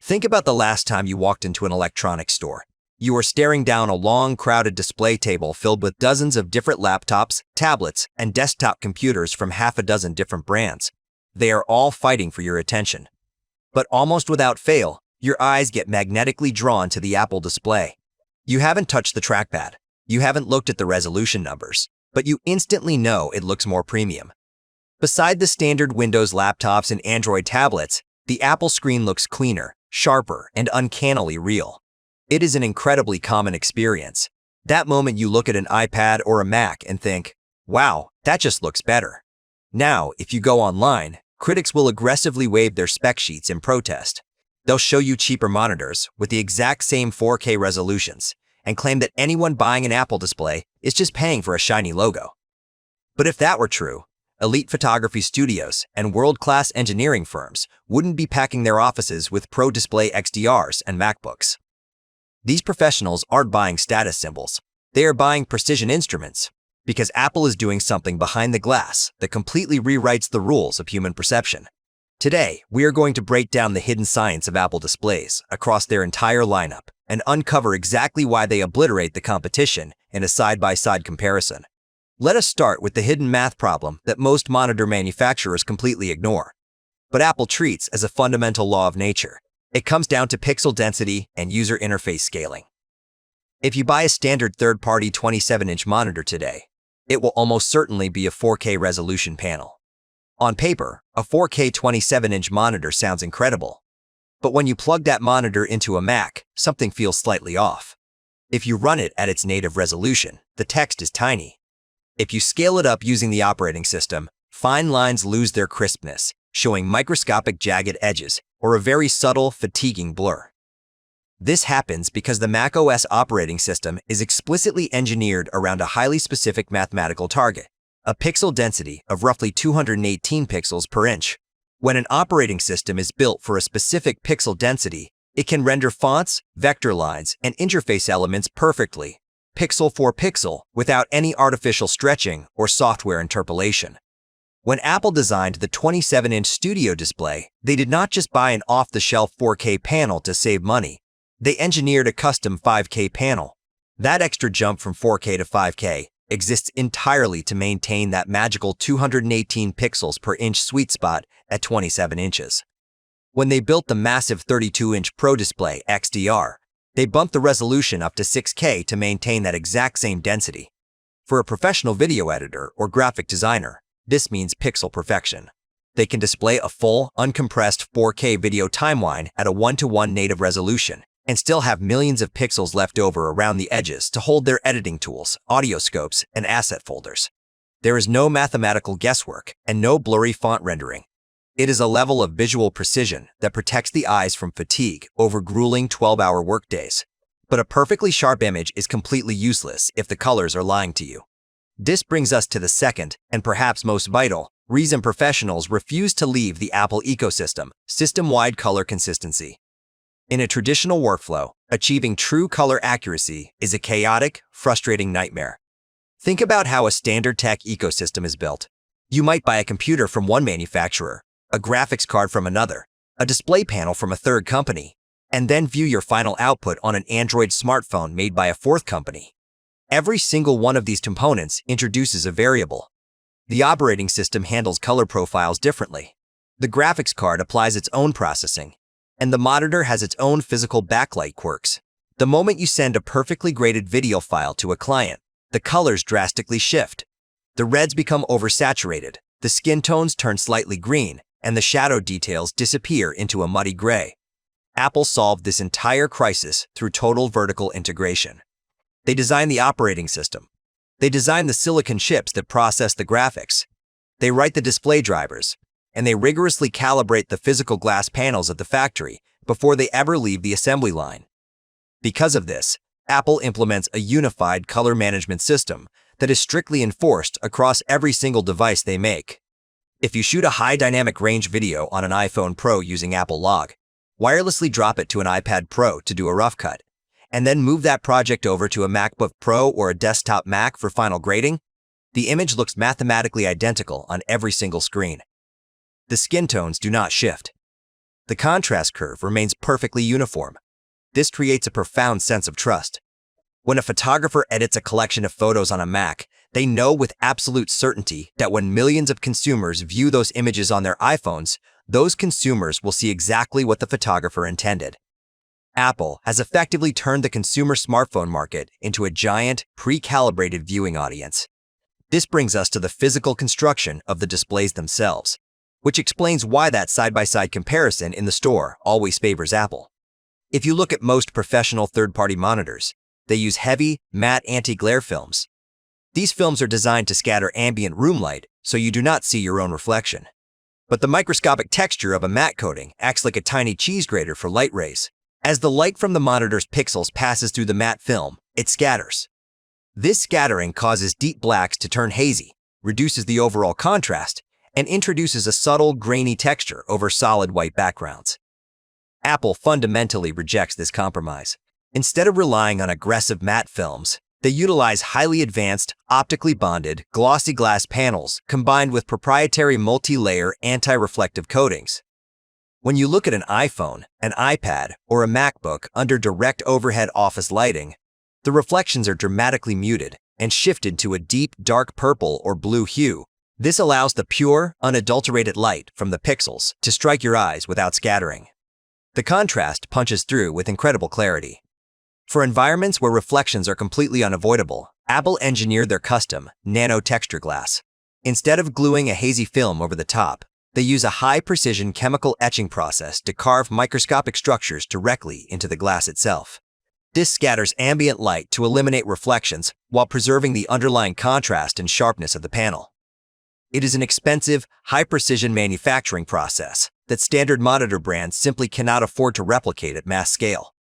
Think about the last time you walked into an electronics store. You were staring down a long, crowded display table filled with dozens of different laptops, tablets, and desktop computers from half a dozen different brands. They are all fighting for your attention. But almost without fail, your eyes get magnetically drawn to the Apple display. You haven't touched the trackpad. You haven't looked at the resolution numbers, but you instantly know it looks more premium. Beside the standard Windows laptops and Android tablets, the Apple screen looks cleaner, sharper, and uncannily real. It is an incredibly common experience. That moment you look at an iPad or a Mac and think, wow, that just looks better. Now, if you go online, critics will aggressively wave their spec sheets in protest. They'll show you cheaper monitors with the exact same 4K resolutions and claim that anyone buying an Apple display is just paying for a shiny logo. But if that were true, elite photography studios and world-class engineering firms wouldn't be packing their offices with Pro Display XDRs and MacBooks. These professionals aren't buying status symbols. They are buying precision instruments, because Apple is doing something behind the glass that completely rewrites the rules of human perception. Today, we are going to break down the hidden science of Apple displays across their entire lineup and uncover exactly why they obliterate the competition in a side-by-side comparison. Let us start with the hidden math problem that most monitor manufacturers completely ignore, but Apple treats as a fundamental law of nature. It comes down to pixel density and user interface scaling. If you buy a standard third-party 27-inch monitor today, it will almost certainly be a 4K resolution panel. On paper, a 4K 27-inch monitor sounds incredible. But when you plug that monitor into a Mac, something feels slightly off. If you run it at its native resolution, the text is tiny. If you scale it up using the operating system, fine lines lose their crispness, showing microscopic jagged edges or a very subtle, fatiguing blur. This happens because the macOS operating system is explicitly engineered around a highly specific mathematical target, a pixel density of roughly 218 pixels per inch. When an operating system is built for a specific pixel density, it can render fonts, vector lines, and interface elements perfectly, pixel for pixel, without any artificial stretching or software interpolation. When Apple designed the 27-inch Studio display, they did not just buy an off-the-shelf 4K panel to save money. They engineered a custom 5K panel. That extra jump from 4K to 5K exists entirely to maintain that magical 218 pixels per inch sweet spot at 27 inches. When they built the massive 32-inch Pro Display XDR, they bumped the resolution up to 6K to maintain that exact same density. For a professional video editor or graphic designer, this means pixel perfection. They can display a full, uncompressed 4K video timeline at a 1:1 native resolution and still have millions of pixels left over around the edges to hold their editing tools, audio scopes, and asset folders. There is no mathematical guesswork and no blurry font rendering. It is a level of visual precision that protects the eyes from fatigue over grueling 12-hour workdays. But a perfectly sharp image is completely useless if the colors are lying to you. This brings us to the second, and perhaps most vital, reason professionals refuse to leave the Apple ecosystem: system-wide color consistency. In a traditional workflow, achieving true color accuracy is a chaotic, frustrating nightmare. Think about how a standard tech ecosystem is built. You might buy a computer from one manufacturer, a graphics card from another, a display panel from a third company, and then view your final output on an Android smartphone made by a fourth company. Every single one of these components introduces a variable. The operating system handles color profiles differently. The graphics card applies its own processing, and the monitor has its own physical backlight quirks. The moment you send a perfectly graded video file to a client, the colors drastically shift. The reds become oversaturated, the skin tones turn slightly green, and the shadow details disappear into a muddy gray. Apple solved this entire crisis through total vertical integration. They designed the operating system. They design the silicon chips that process the graphics. They write the display drivers, and they rigorously calibrate the physical glass panels at the factory before they ever leave the assembly line. Because of this, Apple implements a unified color management system that is strictly enforced across every single device they make. If you shoot a high dynamic range video on an iPhone Pro using Apple Log, wirelessly drop it to an iPad Pro to do a rough cut, and then move that project over to a MacBook Pro or a desktop Mac for final grading, the image looks mathematically identical on every single screen. The skin tones do not shift. The contrast curve remains perfectly uniform. This creates a profound sense of trust. When a photographer edits a collection of photos on a Mac, they know with absolute certainty that when millions of consumers view those images on their iPhones, those consumers will see exactly what the photographer intended. Apple has effectively turned the consumer smartphone market into a giant, pre-calibrated viewing audience. This brings us to the physical construction of the displays themselves, which explains why that side-by-side comparison in the store always favors Apple. If you look at most professional third-party monitors, they use heavy, matte anti-glare films. These films are designed to scatter ambient room light so you do not see your own reflection. But the microscopic texture of a matte coating acts like a tiny cheese grater for light rays. As the light from the monitor's pixels passes through the matte film, it scatters. This scattering causes deep blacks to turn hazy, reduces the overall contrast, and introduces a subtle, grainy texture over solid white backgrounds. Apple fundamentally rejects this compromise. Instead of relying on aggressive matte films, they utilize highly advanced, optically bonded, glossy glass panels combined with proprietary multi-layer anti-reflective coatings. When you look at an iPhone, an iPad, or a MacBook under direct overhead office lighting, the reflections are dramatically muted and shifted to a deep, dark purple or blue hue. This allows the pure, unadulterated light from the pixels to strike your eyes without scattering. The contrast punches through with incredible clarity. For environments where reflections are completely unavoidable, Apple engineered their custom Nano-Texture glass. Instead of gluing a hazy film over the top, they use a high-precision chemical etching process to carve microscopic structures directly into the glass itself. This scatters ambient light to eliminate reflections while preserving the underlying contrast and sharpness of the panel. It is an expensive, high-precision manufacturing process that standard monitor brands simply cannot afford to replicate at mass scale.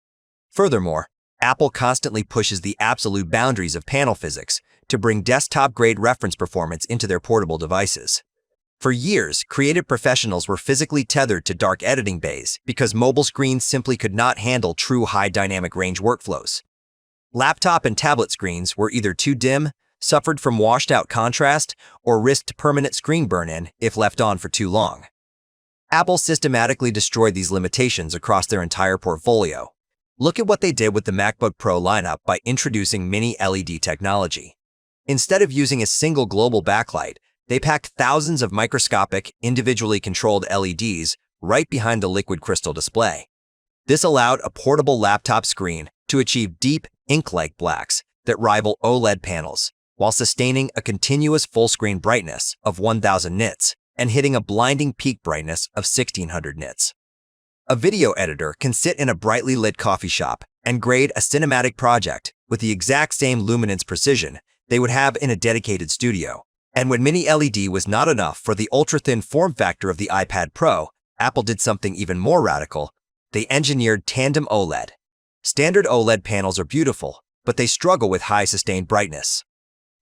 Furthermore, Apple constantly pushes the absolute boundaries of panel physics to bring desktop-grade reference performance into their portable devices. For years, creative professionals were physically tethered to dark editing bays because mobile screens simply could not handle true high dynamic range workflows. Laptop and tablet screens were either too dim, suffered from washed-out contrast, or risked permanent screen burn-in if left on for too long. Apple systematically destroyed these limitations across their entire portfolio. Look at what they did with the MacBook Pro lineup by introducing Mini LED technology. Instead of using a single global backlight, they packed thousands of microscopic, individually controlled LEDs right behind the liquid crystal display. This allowed a portable laptop screen to achieve deep, ink-like blacks that rival OLED panels, while sustaining a continuous full-screen brightness of 1000 nits and hitting a blinding peak brightness of 1600 nits. A video editor can sit in a brightly lit coffee shop and grade a cinematic project with the exact same luminance precision they would have in a dedicated studio. And when Mini LED was not enough for the ultra-thin form factor of the iPad Pro, Apple did something even more radical. They engineered Tandem OLED. Standard OLED panels are beautiful, but they struggle with high sustained brightness.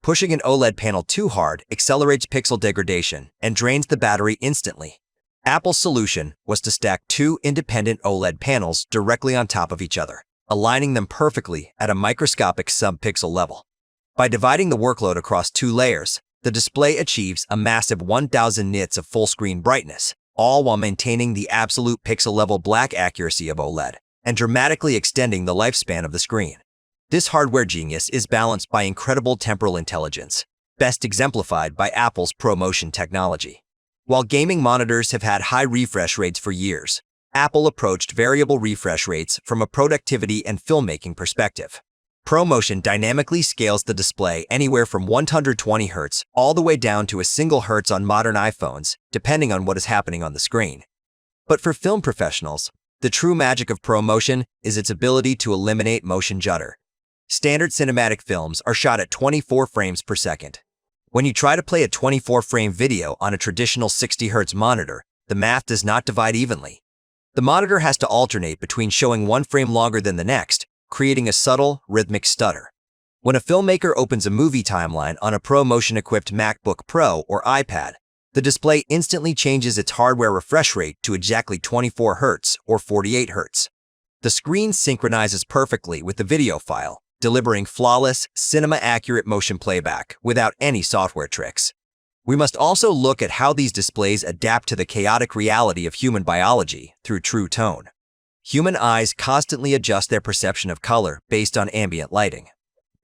Pushing an OLED panel too hard accelerates pixel degradation and drains the battery instantly. Apple's solution was to stack two independent OLED panels directly on top of each other, aligning them perfectly at a microscopic sub-pixel level. By dividing the workload across two layers, the display achieves a massive 1000 nits of full-screen brightness, all while maintaining the absolute pixel-level black accuracy of OLED and dramatically extending the lifespan of the screen. This hardware genius is balanced by incredible temporal intelligence, best exemplified by Apple's ProMotion technology. While gaming monitors have had high refresh rates for years, Apple approached variable refresh rates from a productivity and filmmaking perspective. ProMotion dynamically scales the display anywhere from 120 Hz all the way down to a single Hertz on modern iPhones, depending on what is happening on the screen. But for film professionals, the true magic of ProMotion is its ability to eliminate motion judder. Standard cinematic films are shot at 24 frames per second. When you try to play a 24-frame video on a traditional 60 Hz monitor, the math does not divide evenly. The monitor has to alternate between showing one frame longer than the next, creating a subtle, rhythmic stutter. When a filmmaker opens a movie timeline on a ProMotion-equipped MacBook Pro or iPad, the display instantly changes its hardware refresh rate to exactly 24 Hz or 48 Hz. The screen synchronizes perfectly with the video file, delivering flawless, cinema-accurate motion playback without any software tricks. We must also look at how these displays adapt to the chaotic reality of human biology through true tone. Human eyes constantly adjust their perception of color based on ambient lighting.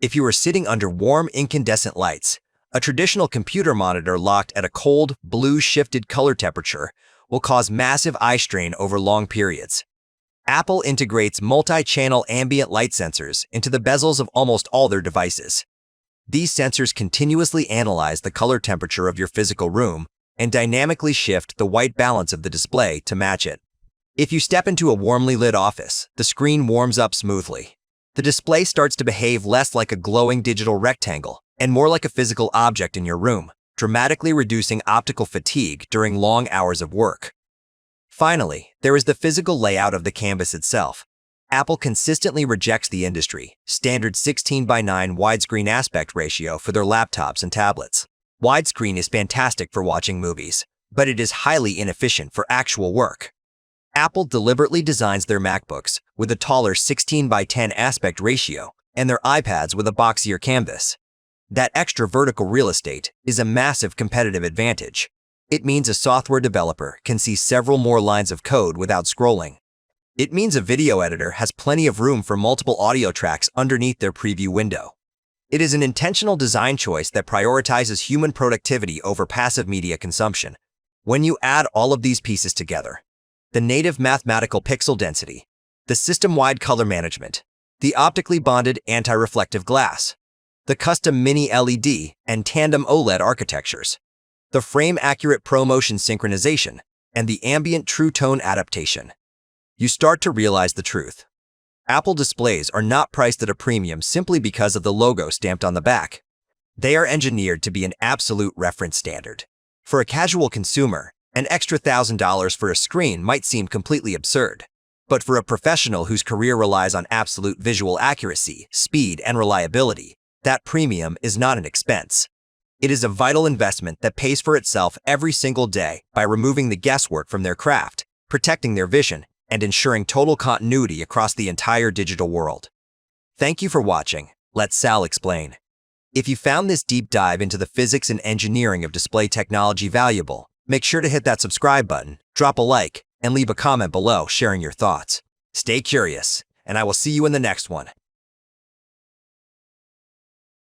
If you are sitting under warm, incandescent lights, a traditional computer monitor locked at a cold, blue-shifted color temperature will cause massive eye strain over long periods. Apple integrates multi-channel ambient light sensors into the bezels of almost all their devices. These sensors continuously analyze the color temperature of your physical room and dynamically shift the white balance of the display to match it. If you step into a warmly lit office, the screen warms up smoothly. The display starts to behave less like a glowing digital rectangle and more like a physical object in your room, dramatically reducing optical fatigue during long hours of work. Finally, there is the physical layout of the canvas itself. Apple consistently rejects the industry standard 16:9 widescreen aspect ratio for their laptops and tablets. Widescreen is fantastic for watching movies, but it is highly inefficient for actual work. Apple deliberately designs their MacBooks with a taller 16:10 aspect ratio and their iPads with a boxier canvas. That extra vertical real estate is a massive competitive advantage. It means a software developer can see several more lines of code without scrolling. It means a video editor has plenty of room for multiple audio tracks underneath their preview window. It is an intentional design choice that prioritizes human productivity over passive media consumption. When you add all of these pieces together, the native mathematical pixel density, the system-wide color management, the optically bonded anti-reflective glass, the custom mini LED and Tandem OLED architectures, the frame-accurate ProMotion synchronization, and the ambient true tone adaptation, you start to realize the truth. Apple displays are not priced at a premium simply because of the logo stamped on the back. They are engineered to be an absolute reference standard. For a casual consumer, an extra $1,000 for a screen might seem completely absurd. But for a professional whose career relies on absolute visual accuracy, speed, and reliability, that premium is not an expense. It is a vital investment that pays for itself every single day by removing the guesswork from their craft, protecting their vision, and ensuring total continuity across the entire digital world. Thank you for watching. Let Sal explain. If you found this deep dive into the physics and engineering of display technology valuable, make sure to hit that subscribe button, drop a like, and leave a comment below sharing your thoughts. Stay curious, and I will see you in the next one.